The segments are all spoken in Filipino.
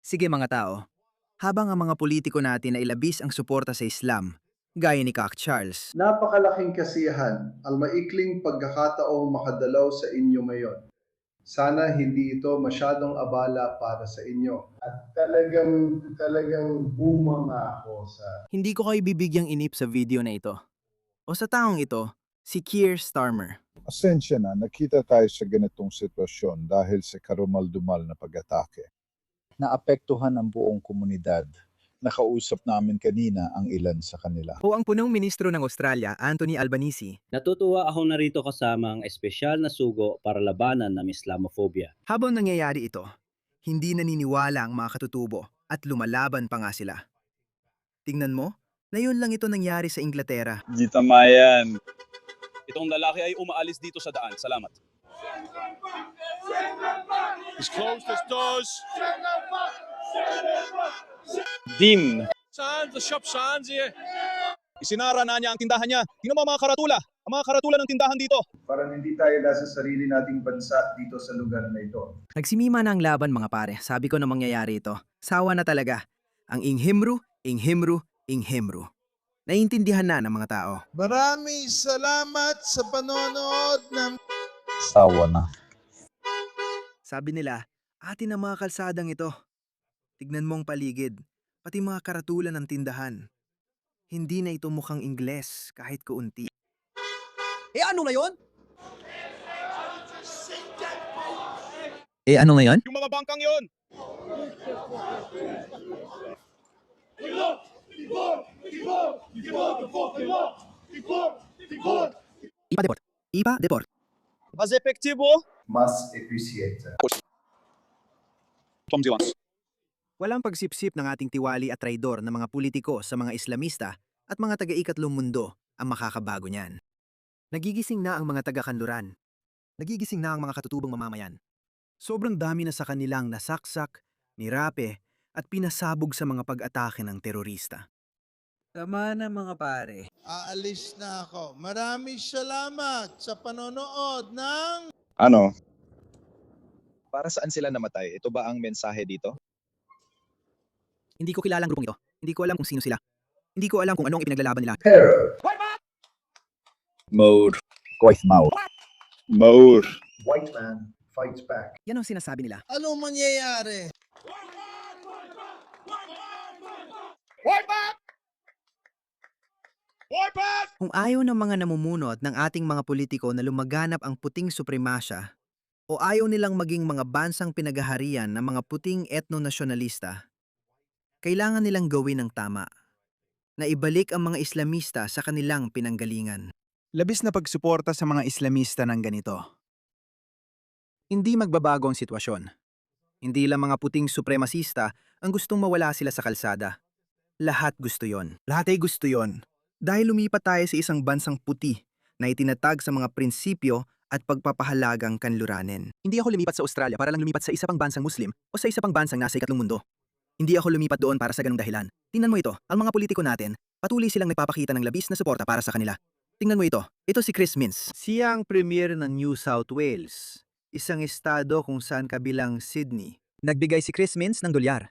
Sige mga tao, habang ang mga politiko natin ay labis ang suporta sa Islam, gaya ni Kak Charles, Napakalaking kasiyahan ang maikling pagkakataong makadalaw sa inyo ngayon. Sana hindi ito masyadong abala para sa inyo. At talagang bumanga ako sa hindi ko kayo bibigyang inip sa video na ito. O sa taong ito, si Keir Starmer. Pasensya na, nakita tayo sa ganitong sitwasyon dahil sa karumal-dumal na pag-atake. Naapektuhan ang buong komunidad. Nakausap namin kanina ang ilan sa kanila. O ang punong ministro ng Australia, Anthony Albanese, Natutuwa ako narito kasama ang espesyal na sugo para labanan ng Islamophobia. habang nangyayari ito, hindi naniniwala ang mga katutubo at lumalaban pa nga sila. Tingnan mo, na yun lang ito nangyari sa Inglaterra. Di tama yan. Itong lalaki ay umaalis dito sa daan. Salamat. He's closed his doors. Din. Saan? The shop saan siya? Isinara na niya ang tindahan niya. Tingnan mo ang mga karatula. Ang mga karatula ng tindahan dito. para hindi tayo nasa sarili nating bansa dito sa lugar na ito. Nagsimima na ang laban mga pare, sabi ko na mangyayari ito. Sawa na talaga. Ang inghimru, inghimru, inghimru. Naiintindihan na ng mga tao. Maraming salamat sa panonood ng Sawa na. Sabi nila, atin ang mga kalsadang ito. Tignan mo ang paligid, pati mga karatulan ng tindahan. Hindi na ito mukhang Ingles kahit kaunti. Eh ano ngayon? Ano ngayon? Yung mga bangkang yon. Ipa Deport. Ipa Deport. Mas epektibo. Mas appreciate. Tom Dilans. Walang pagsipsip ng ating tiwali at traidor na mga politiko sa mga Islamista at mga taga-ikatlong mundo ang makakabago niyan. Nagigising na ang mga taga-kanluran. Nagigising na ang mga katutubong mamamayan. Sobrang dami na sa kanilang nasaksak, nirape, at pinasabog sa mga pag-atake ng terorista. Tama na mga pare. aalis na ako. Maraming salamat sa panonood ng Ano? Para saan sila namatay? Ito ba ang mensahe dito? Hindi ko kilala ang grupong ito. Hindi ko alam kung sino sila. Hindi ko alam kung anong ipinaglalaban nila. Terror. Mode. Quite mouth. Mode. White man fights back. Yan ang sinasabi nila. anong mangyayari? Kung ayaw ng mga namumunot ng ating mga politiko na lumaganap ang puting supremasya o ayaw nilang maging mga bansang pinagaharian ng mga puting etno-nasyonalista, kailangan nilang gawin ang tama, na ibalik ang mga Islamista sa kanilang pinanggalingan. Labis na pagsuporta sa mga Islamista ng ganito. Hindi magbabago ang sitwasyon. Hindi lang mga puting supremasista ang gustong mawala sila sa kalsada. Lahat gusto yon. Lahat ay gusto yon. Dahil lumipat tayo sa isang bansang puti na itinatag sa mga prinsipyo at pagpapahalagang kanluranin. Hindi ako lumipat sa Australia para lang lumipat sa isa pang bansang Muslim o sa isa pang bansang nasa ikatlong mundo. Hindi ako lumipat doon para sa ganung dahilan. Tingnan mo ito, ang mga politiko natin, patuloy silang nagpapakita ng labis na suporta para sa kanila. Tingnan mo ito, ito si Chris Minns. Siya ang premier ng New South Wales, isang estado kung saan kabilang Sydney. Nagbigay si Chris Minns ng $1.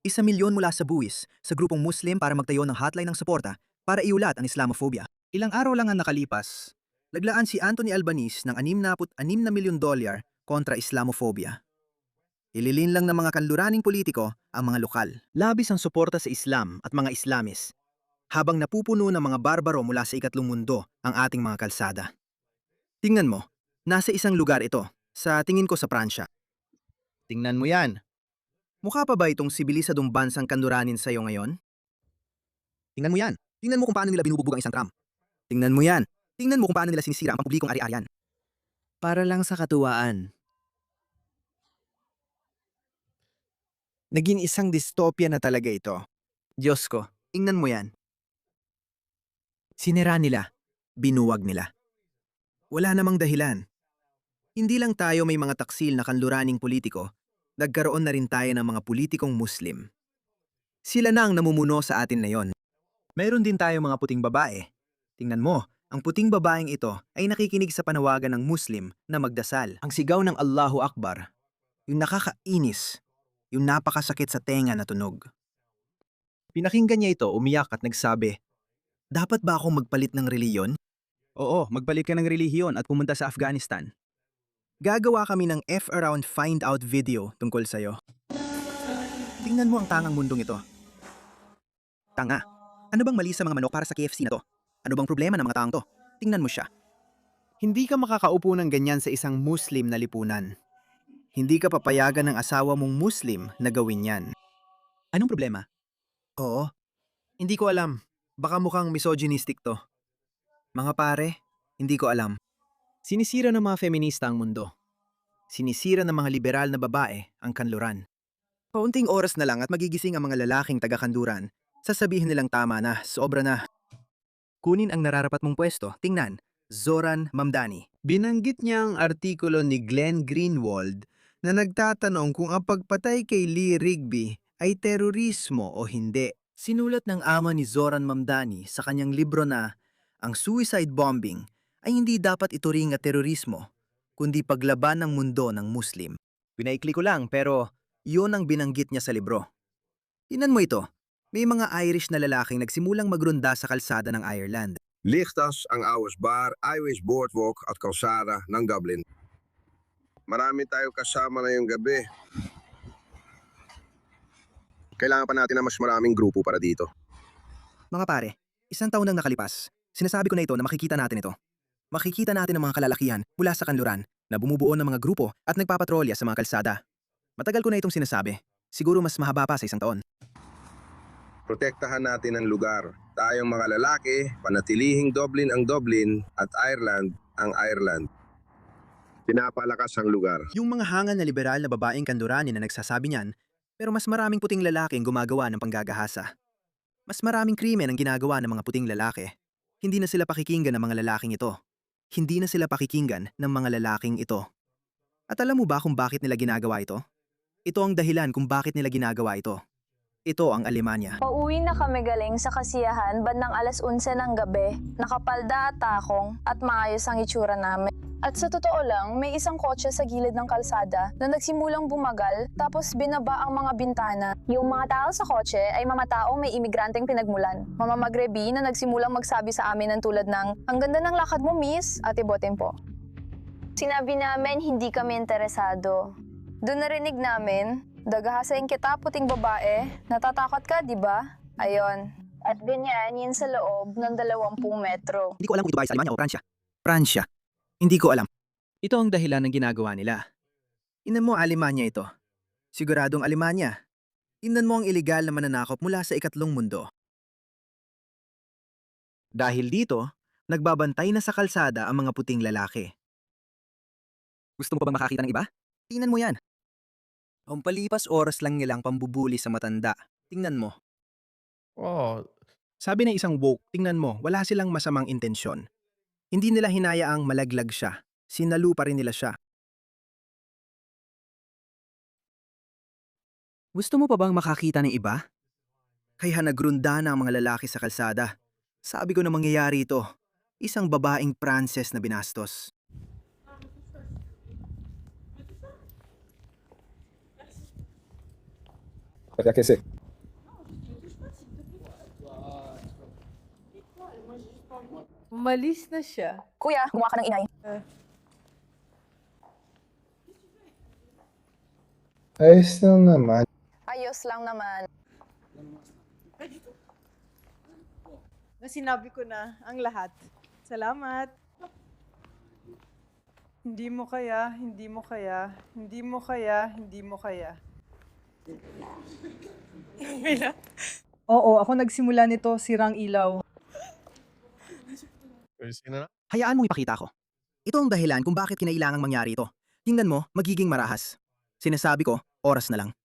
1,000,000 mula sa buwis sa grupong Muslim para magtayo ng hotline ng suporta para iulat ang Islamophobia. Ilang araw lang ang nakalipas, naglaan si Anthony Albanese ng $66 na milyon kontra Islamophobia. Ililin lang ng mga kanluraning politiko ang mga lokal. Labis ang suporta sa Islam at mga Islamis, habang napupuno ng mga barbaro mula sa ikatlong mundo ang ating mga kalsada. Tingnan mo, nasa isang lugar ito, sa tingin ko sa Pransya. Tingnan mo yan. Mukha pa ba itong sibilisadong bansang kanluranin sa iyo ngayon? Tingnan mo yan. Tingnan mo kung paano nila binububog ang isang tram. Tingnan mo yan. Tingnan mo kung paano nila sinisira ang pampublikong ari-arian. Para lang sa katuwaan. Naging isang dystopia na talaga ito. Diyos ko, tingnan mo yan. Sinira nila. Binuwag nila. Wala namang dahilan. Hindi lang tayo may mga taksil na kanluraning politiko, nagkaroon na rin tayo ng mga politikong Muslim. Sila na ang namumuno sa atin na yon. Mayroon din tayo mga puting babae. Tingnan mo, ang puting babaeng ito ay nakikinig sa panawagan ng Muslim na magdasal. Ang sigaw ng Allahu Akbar, yung nakakainis, Yung napakasakit sa tenga na tunog. Pinakinggan niya ito, umiyak at nagsabi, Dapat ba akong magpalit ng reliyon? "Oo, magpalit ka ng relihiyon at pumunta sa Afghanistan." Gagawa kami ng F-Around Find Out video tungkol sa'yo. Tingnan mo ang tangang mundong ito. Tanga. Ano bang mali sa mga manok para sa KFC na to? Ano bang problema ng mga taong to? Tingnan mo siya. Hindi ka makakaupo ng ganyan sa isang Muslim na lipunan. Hindi ka papayagan ng asawa mong Muslim na gawin yan. Anong problema? Oo. Hindi ko alam. Baka mukhang misogynistic to. Mga pare, hindi ko alam. Sinisira ng mga feminista ang mundo. Sinisira ng mga liberal na babae ang kanluran. Kaunting oras na lang at magigising ang mga lalaking taga-kanduran. Sasabihin nilang tama na, sobra na. Kunin ang nararapat mong pwesto. Tingnan, Zoran Mamdani. Binanggit niya ang artikulo ni Glenn Greenwald na nagtatanong kung ang pagpatay kay Lee Rigby ay terorismo o hindi. Sinulat ng ama ni Zoran Mamdani sa kanyang libro na ang suicide bombing ay hindi dapat ituring at terorismo, kundi paglaban ng mundo ng Muslim. Pinaikli ko lang pero yun ang binanggit niya sa libro. Tinan mo ito, may mga Irish na lalaking nagsimulang magrunda sa kalsada ng Ireland. Ligtas ang Awas Bar, Irish Boardwalk at kalsada ng Dublin. Marami tayo kasama na yung gabi. Kailangan pa natin ng mas maraming grupo para dito. Mga pare, 1 taon nang nakalipas. Sinasabi ko na ito na makikita natin ito. Makikita natin ang mga kalalakihan mula sa kanluran na bumubuo ng mga grupo at nagpapatrolya sa mga kalsada. Matagal ko na itong sinasabi. Siguro mas mahaba pa sa 1 taon. Protektahan natin ang lugar. Tayong mga lalaki, panatilihing Dublin ang Dublin at Ireland ang Ireland. Pinapalakas ang lugar. Yung mga hangal na liberal na babaeng kandurani na nagsasabi niyan, pero mas maraming puting lalaki ang gumagawa ng panggagahasa. Mas maraming krimen ang ginagawa ng mga puting lalaki. Hindi na sila pakikinggan ng mga lalaking ito. Hindi na sila pakikinggan ng mga lalaking ito. At alam mo ba kung bakit nila ginagawa ito? Ito ang dahilan kung bakit nila ginagawa ito. Ito ang Alemanya. Pauwi na kami galing sa kasiyahan bandang 11:00 ng gabi. Nakapalda at takong at maayos ang itsura namin. At sa totoo lang, may isang kotse sa gilid ng kalsada na nagsimulang bumagal tapos binaba ang mga bintana. Yung mga tao sa kotse ay mga taong may imigranteng pinagmulan. Mga Magrebi na nagsimulang magsabi sa amin ng tulad ng, "Ang ganda ng lakad mo, miss," at ibotin po. Sinabi namin hindi kami interesado. Doon narinig namin, "Dagahasain kita, puting babae. Natatakot ka, di ba?" Ayon. At ganyan, yun sa loob ng 20 metro. Hindi ko alam kung ito ba ay sa Alemanya o Pransya. Pransya. Hindi ko alam. Ito ang dahilan ng ginagawa nila. Tingnan mo Alemanya ito. Siguradong Alemanya. Tingnan mo ang ilegal na mananakop mula sa ikatlong mundo. Dahil dito, nagbabantay na sa kalsada ang mga puting lalaki. Gusto mo pa bang makakita ng iba? Tingnan mo yan. Ang palipas oras lang nilang pambubuli sa matanda. Tingnan mo. Oh, sabi ng isang woke, tingnan mo, wala silang masamang intensyon. Hindi nila hinayaang malaglag siya. Sinalu pa rin nila siya. Gusto mo pa bang makakita ng iba? Kaya nagrunda na ang mga lalaki sa kalsada. Sabi ko na mangyayari ito. Isang babaeng Pranses na binastos. Kasi Malis na siya. Kuya, gumawa ka ng inay. Ayos lang naman. Ayos lang naman. Sinabi ko na ang lahat. Salamat. Hindi mo kaya, hindi mo kaya, hindi mo kaya, hindi mo kaya. Oo, ako nagsimula nito, sirang ilaw. Hayaan mong ipakita ko. Ito ang dahilan kung bakit kinailangang mangyari ito. Tingnan mo, magiging marahas. Sinasabi ko, oras na lang.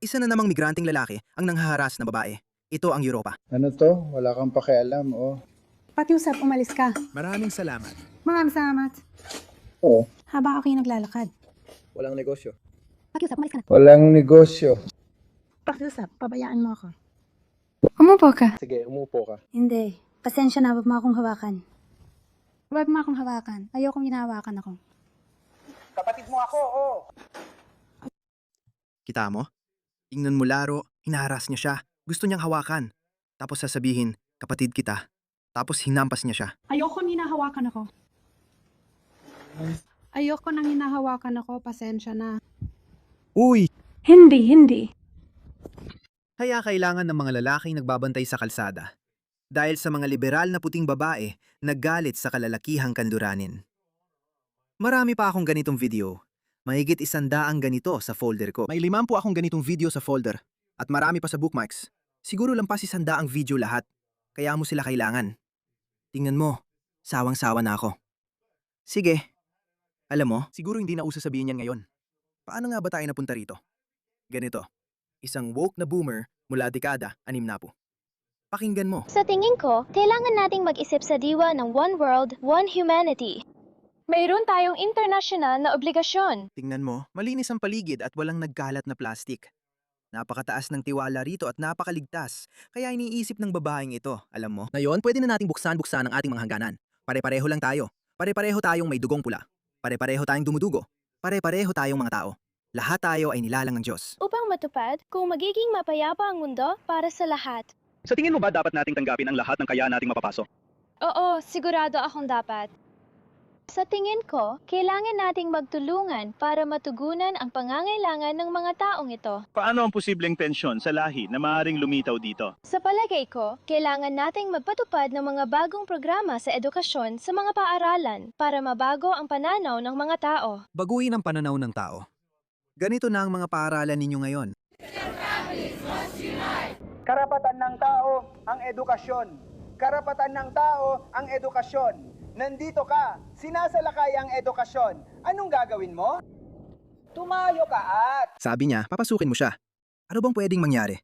Isa na namang migranteng lalaki ang nanghaharas na babae. Ito ang Europa. Ano to? Wala kang pakialam, oh. Pakiusap, umalis ka. Maraming salamat. Maraming salamat. Oo. Haba ako yung naglalakad. walang negosyo. Pakiusap, umalis ka na. Walang negosyo. Pakiusap, pabayaan mo ako. Umupo ka. Sige, umupo ka. Hindi. Pasensya na, wag mo akong hawakan. Wag mo akong hawakan. Ayokong hinahawakan ako. Kapatid mo ako, oh. Kita mo? Tingnan mo Laro, hinaharas niya siya. Gusto niyang hawakan. Tapos sasabihin, kapatid kita. Tapos hinampas niya siya. Ayoko hinahawakan ako. Ayoko nang hinahawakan ako, pasensya na. Uy! Hindi. Kaya kailangan ng mga lalaking nagbabantay sa kalsada. Dahil sa mga liberal na puting babae, naggalit sa kalalakihang kanduranin. Marami pa akong ganitong video. Mahigit 100 ganito sa folder ko. May 50 akong ganitong video sa folder. At marami pa sa bookmarks. Siguro lampas 100 video lahat. Kaya mo sila kailangan. Tingnan mo, sawang-sawa na ako. Sige. Alam mo, siguro hindi na uso sabihin yan ngayon. Paano nga ba tayo napunta rito? Ganito, isang woke na boomer mula dekada 60. Pakinggan mo. Sa tingin ko, kailangan nating mag-isip sa diwa ng One World, One Humanity. Mayroon tayong internasyonal na obligasyon. Tingnan mo, malinis ang paligid at walang nagkalat na plastik. Napakataas ng tiwala rito at napakaligtas. Kaya iniisip ng babaeng ito, alam mo? Ngayon, pwede na nating buksan-buksan ang ating mga hangganan. Pare-pareho lang tayo. Pare-pareho tayong may dugong pula. Pare-pareho tayong dumudugo. Pare-pareho tayong mga tao. Lahat tayo ay nilalang ng Diyos. Upang matupad kung magiging mapayapa ang mundo para sa lahat. Sa tingin mo ba dapat nating tanggapin ang lahat ng kaya nating mapapasok? Oo, sigurado akong dapat. Sa tingin ko, kailangan nating magtulungan para matugunan ang pangangailangan ng mga taong ito. Paano ang posibleng tensyon sa lahi na maaaring lumitaw dito? Sa palagay ko, kailangan nating magpatupad ng mga bagong programa sa edukasyon sa mga paaralan para mabago ang pananaw ng mga tao. Baguhin ang pananaw ng tao. Ganito na ang mga paaralan ninyo ngayon. Karapatan ng tao ang edukasyon. Karapatan ng tao ang edukasyon. Nandito ka, sinasalakay ang edukasyon. Anong gagawin mo? Tumayo ka at... Sabi niya, papasukin mo siya. Ano bang pwedeng mangyari?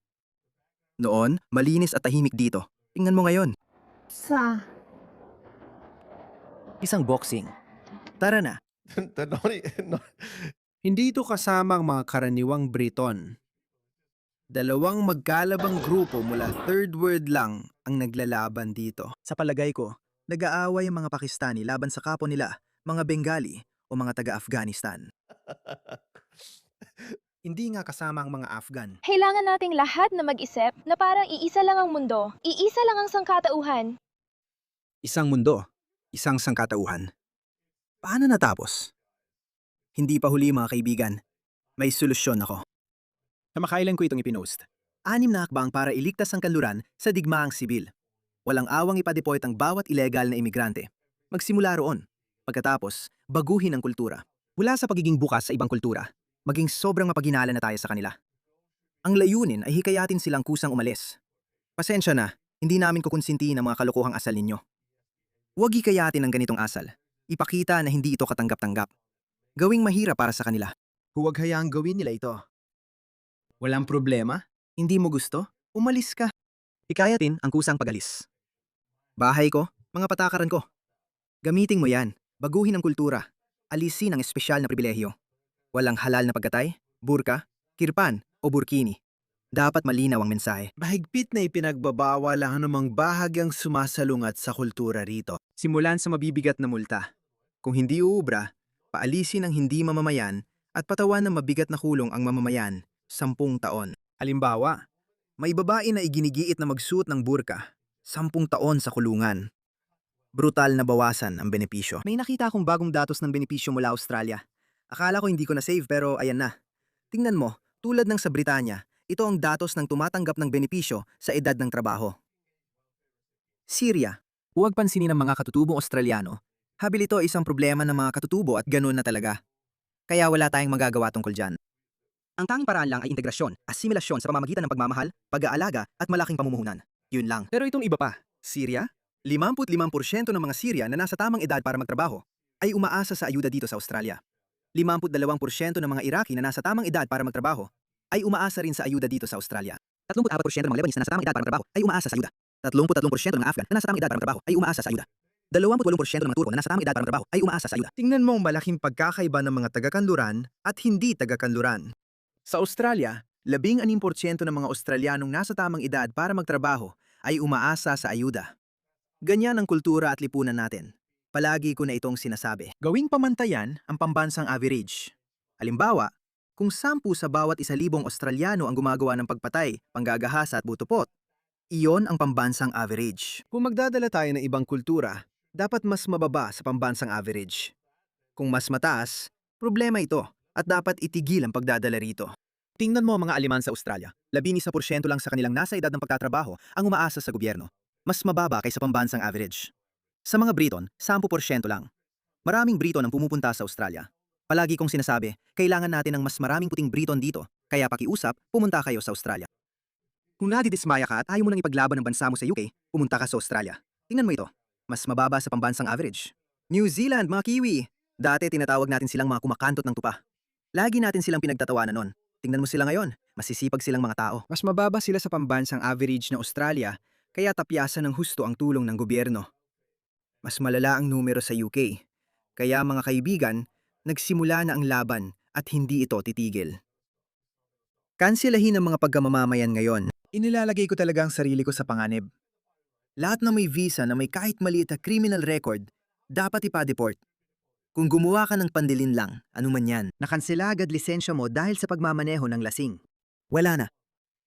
Noon, malinis at tahimik dito. Tingnan mo ngayon. Isang boxing. Tara na. Hindi ito kasama ang mga karaniwang Briton. Dalawang magkalabang grupo mula third world lang ang naglalaban dito. Sa palagay ko, nag-aaway ang mga Pakistani laban sa kapwa nila, mga Bengali o mga taga-Afghanistan. Hindi nga kasama ang mga Afghan. Kailangan nating lahat na mag-isip na parang iisa lang ang mundo, iisa lang ang sangkatauhan. Isang mundo, isang sangkatauhan. Paano natapos? Hindi pa huli mga kaibigan. May solusyon ako. Kamakailan ko itong ipinost. 6 na hakbang para iligtas ang kanluran sa digmaang sibil. Walang awang ipadepoit ang bawat ilegal na imigrante. Magsimula roon. Pagkatapos, baguhin ang kultura. Mula sa pagiging bukas sa ibang kultura, maging sobrang mapaghinala na tayo sa kanila. Ang layunin ay hikayatin silang kusang umalis. Pasensya na, hindi namin kukonsintihin ang mga kalokohang asal ninyo. Huwag hikayatin ang ganitong asal. Ipakita na hindi ito katanggap-tanggap. Gawing mahirap para sa kanila. Huwag hayaang gawin nila ito. Walang problema? Hindi mo gusto? Umalis ka. Hikayatin ang kusang pagalis. Bahay ko, mga patakaran ko. Gamitin mo yan. Baguhin ang kultura. Alisin ang espesyal na pribilehyo. Walang halal na pagkatay, burka, kirpan o burkini. Dapat malinaw ang mensahe. Mahigpit na ipinagbabawal ang anumang bahagyang sumasalungat sa kultura rito. Simulan sa mabibigat na multa. Kung hindi uubra, paalisin ang hindi mamamayan at patawan ng mabigat na kulong ang mamamayan 10 taon. Halimbawa, may babae na iginigiit na magsuot ng burka, 10 taon sa kulungan. Brutal na bawasan ang benepisyo. May nakita akong bagong datos ng benepisyo mula Australia. Akala ko hindi ko na-save pero ayan na. Tingnan mo, tulad ng sa Britanya, ito ang datos ng tumatanggap ng benepisyo sa edad ng trabaho. Syria. Huwag pansinin ng mga katutubong Australiano. Habil ito isang problema ng mga katutubo at ganun na talaga. Kaya wala tayong magagawa tungkol dyan. Ang tanging paraan lang ay integrasyon, asimilasyon sa pamamagitan ng pagmamahal, pag-aalaga at malaking pamumuhunan. Yun lang. Pero itong iba pa. Syria? 55% ng mga Syria na nasa tamang edad para magtrabaho ay umaasa sa ayuda dito sa Australia. 52% ng mga Iraqi na nasa tamang edad para magtrabaho ay umaasa rin sa ayuda dito sa Australia. 34% ng mga Lebanese na nasa tamang edad para magtrabaho ay umaasa sa ayuda. 33% ng mga Afghan na nasa tamang edad para magtrabaho ay umaasa sa ayuda. 28% ng mga Turko na nasa tamang edad para magtrabaho ay umaasa sa ayuda. Tingnan mo ang malaking pagkakaiba ng mga taga-kanluran at hindi taga-kanluran. Sa Australia, 16% ng mga Australianong nasa tamang edad para magtrabaho ay umaasa sa ayuda. Ganyan ang kultura at lipunan natin. Palagi ko na itong sinasabi. Gawing pamantayan ang pambansang average. Halimbawa, Kung 10 sa bawat 1,000 Australiano ang gumagawa ng pagpatay, panggagahasa at butupot, iyon ang pambansang average. Kung magdadala tayo ng ibang kultura, dapat mas mababa sa pambansang average. Kung mas mataas, problema ito at dapat itigil ang pagdadala rito. Tingnan mo ang mga Aleman sa Australia. 11% lang sa kanilang nasa edad ng pagtatrabaho ang umaasa sa gobyerno. Mas mababa kaysa pambansang average. Sa mga Briton, 10% lang. Maraming Briton ang pumupunta sa Australia. Palagi kong sinasabi, kailangan natin ng mas maraming puting Briton dito, kaya pakiusap, pumunta kayo sa Australia. Kung nadidismaya ka at ayaw mo nang ipaglaban ng bansa mo sa UK, pumunta ka sa Australia. Tingnan mo ito, mas mababa sa pambansang average. New Zealand, mga Kiwi! Dati tinatawag natin silang mga kumakantot ng tupa. Lagi natin silang pinagtatawanan nun. Tingnan mo sila ngayon, masisipag silang mga tao. Mas mababa sila sa pambansang average na Australia, kaya tapyasan ng husto ang tulong ng gobyerno. Mas malala ang numero sa UK. Kaya mga kaibigan, nagsimula na ang laban at hindi ito titigil. Kansilahin ang mga pagkamamamayan ngayon. Inilalagay ko talaga ang sarili ko sa panganib. Lahat na may visa na may kahit maliit na criminal record, dapat ipa-deport. Kung gumawa ka ng pandilin lang, anuman yan, nakansela agad lisensya mo dahil sa pagmamaneho ng lasing. Wala na.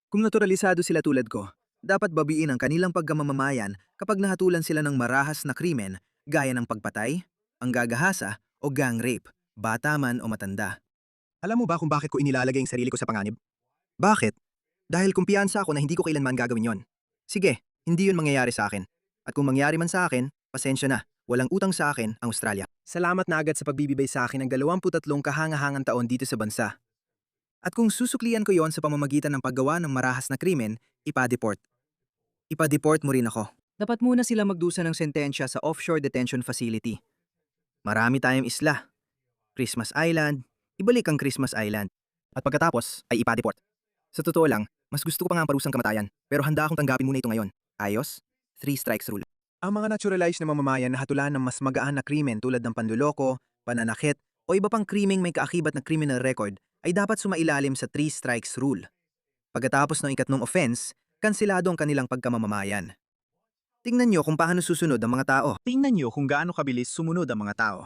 Kung naturalisado sila tulad ko, dapat babiin ang kanilang pagkamamamayan kapag nahatulan sila ng marahas na krimen gaya ng pagpatay, panggagahasa o gang rape, bata man o matanda. Alam mo ba kung bakit ko inilalagay ang sarili ko sa panganib? Bakit? Dahil kumpiyansa ako na hindi ko kailanman gagawin yon. Sige, hindi yun mangyayari sa akin. At kung mangyari man sa akin, pasensya na. Walang utang sa akin ang Australia. Salamat na agad sa pagbibigay sa akin ng 23 kahangahangang taon dito sa bansa. At kung susuklian ko yon sa pamamagitan ng paggawa ng marahas na krimen, ipa-deport. Ipa-deport mo rin ako. Dapat muna sila magdusa ng sentensya sa offshore detention facility. Marami tayong isla. Christmas Island, ibalik ang Christmas Island. At pagkatapos ay ipa-deport. Sa totoo lang, mas gusto ko pa nga ang parusang kamatayan, pero handa akong tanggapin muna ito ngayon. Ayos? 3 strikes rule. Ang mga naturalized na mamamayan na hatulan ng mas magaan na krimen tulad ng panluloko, pananakit, o iba pang krimeng may kaakibat na criminal record ay dapat sumailalim sa 3 strikes rule. Pagkatapos ng 3 offense, kansilado ang kanilang pagkamamamayan. Tingnan nyo kung paano susunod ang mga tao. Tingnan nyo kung gaano kabilis sumunod ang mga tao.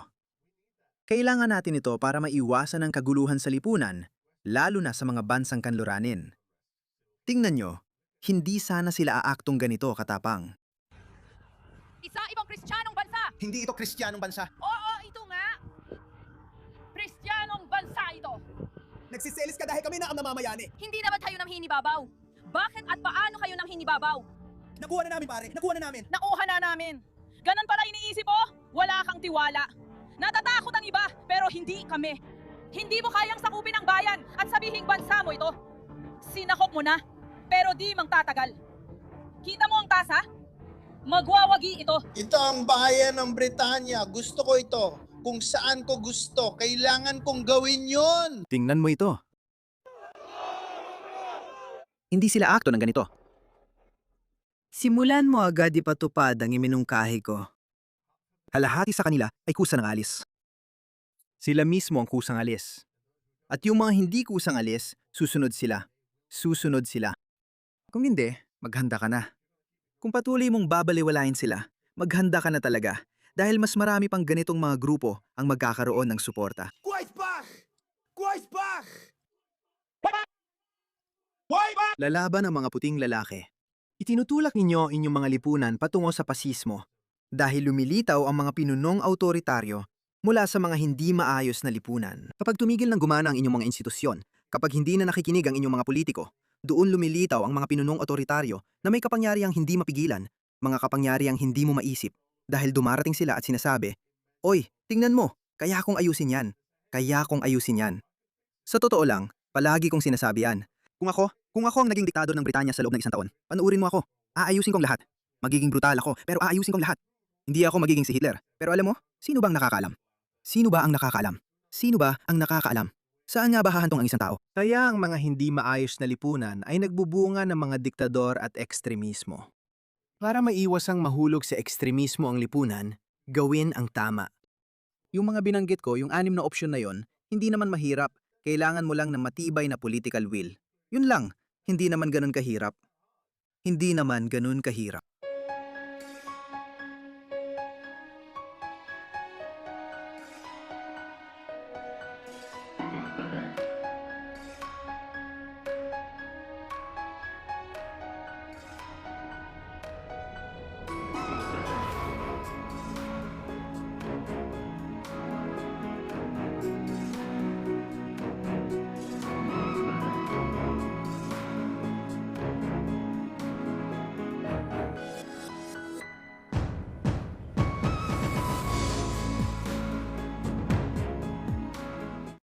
Kailangan natin ito para maiwasan ang kaguluhan sa lipunan, lalo na sa mga bansang kanluranin. Tingnan nyo, hindi sana sila aaktong ganito katapang. Isa ibang Kristiyanong bansa! Hindi ito Kristiyanong bansa. Oo, ito nga! Kristiyanong bansa ito! Nagsiselis ka dahil kami na ang namamayani. Hindi naman kayo nang hinibabaw. Bakit at paano kayo nang hinibabaw? Nakuha na namin pare, nakuha na namin. Nakuha na namin. Ganon pala iniisip mo? Wala kang tiwala. Natatakot ang iba, pero hindi kami. Hindi mo kayang sakupin ang bayan at sabihing bansa mo ito. Sinakop mo na, pero di mang tatagal. Kita mo ang tasa? Magwawagi ito. Ito ang bayan ng Britanya. Gusto ko ito. Kung saan ko gusto, kailangan kong gawin yon. Tingnan mo ito. Hindi sila akto ng ganito. Simulan mo agad ipatupad ang iminungkahi ko. Kalahati sa kanila ay kusa ng alis. Sila mismo ang kusang alis. At yung mga hindi kusang alis, susunod sila. Susunod sila. Kung hindi, maghanda ka na. Kung patuloy mong babaliwalain sila, maghanda ka na talaga dahil mas marami pang ganitong mga grupo ang magkakaroon ng suporta. Lalaban ang mga puting lalaki. Itinutulak ninyo inyong mga lipunan patungo sa pasismo dahil lumilitaw ang mga pinunong autoritaryo mula sa mga hindi maayos na lipunan. Kapag tumigil ng gumana ang inyong mga institusyon, kapag hindi na nakikinig ang inyong mga politiko, doon lumilitaw ang mga pinunong autoritaryo na may kapangyarihang hindi mapigilan, mga kapangyarihang hindi mo maisip, dahil dumarating sila at sinasabi, "Oy, tingnan mo, kaya kong ayusin yan, kaya kong ayusin yan." Sa totoo lang, palagi kong sinasabi yan. Kung ako ang naging diktador ng Britanya sa loob ng 1 taon, panuurin mo ako, aayusin kong lahat. Magiging brutal ako, pero aayusin kong lahat. Hindi ako magiging si Hitler, pero alam mo, sino ba ang nakakaalam? Sino ba ang nakakaalam? Sino ba ang nakakaalam? Saan nga ba hahantong ang isang tao? Kaya ang mga hindi maayos na lipunan ay nagbubunga ng mga diktador at ekstremismo. Para maiwas ang mahulog sa ekstremismo ang lipunan, gawin ang tama. Yung mga binanggit ko, yung 6 na opsyon na yon, hindi naman mahirap. Kailangan mo lang ng matibay na political will. Yun lang, hindi naman ganun kahirap. Hindi naman ganun kahirap.